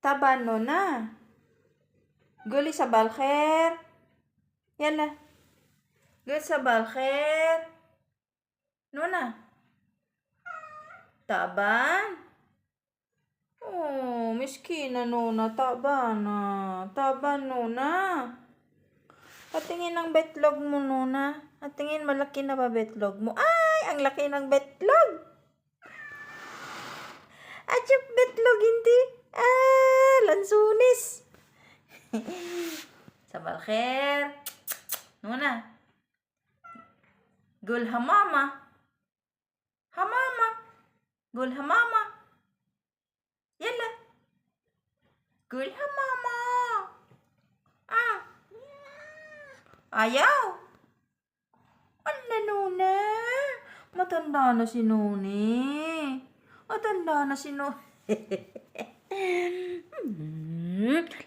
Taban no na. Guli sa balkher. Yala. Guli sa balkher. No na. Taban. Oh, miskina no na. Taban na. Taban no na. Patingin ang betlog mo no na. Patingin malaki na ba betlog mo? Ay, ang laki ng betlog. Achip betlog hindi. Ah, lansunis. Sa balkher. Nuna. Gul hamama. Hamama. Gul hamama. Yala. Gul hamama. Ah. Ayaw. Ala, Nuna. Matanda na si Nuni. Matanda na si Nuni.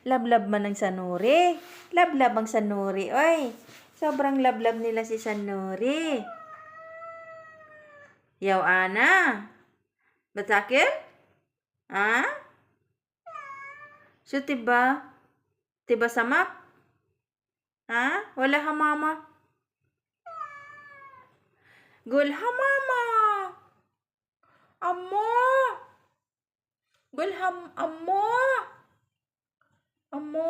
Lablab man ang Sanuri. Lablab ang Sanuri. Oy, sobrang lablab nila si Sanuri. Yaw, Ana. Batakil? Ha? So, tiba? Tiba samak? Ha? Wala ha, mama? Gul ha, mama. Amo. Gul ha, amo. Amo.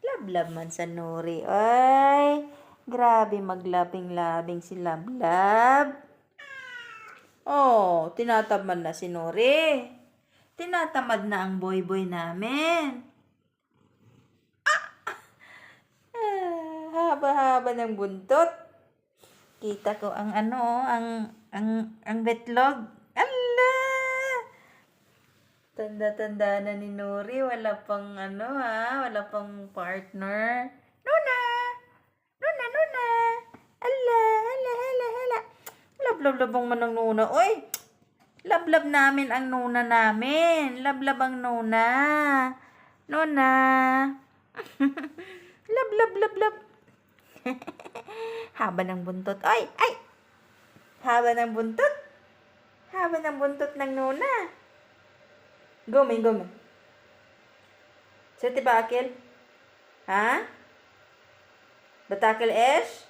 Lablab man sa Nuri. Ay, grabe maglabing-labing si Lablab. Oh, tinatamad na si Nuri. Tinatamad na ang boy-boy namin. Haba-haba ng buntot. Kita ko ang ang betlog. Ala! Tanda-tanda na ni Nuri, wala pang wala pang partner. Nuna! Nuna, Nuna! Ala, ala, ala, ala. Lablab-labang man ang Nuna. Oy! Lablab namin ang Nuna namin. Lablab ang Nuna. Nuna! Lablab-lablab. Haba ng buntot. Ay! Ay! Haba ng buntot. Haba ng buntot ng Nuna. Gome. So, tibakil? Ha? Batakil es?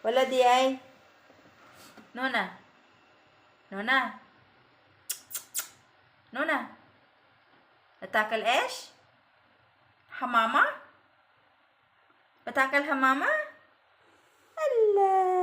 Wala di ay? Nuna? Nuna? Nuna? Batakil es? Hamama? Batakil hamama? Allah!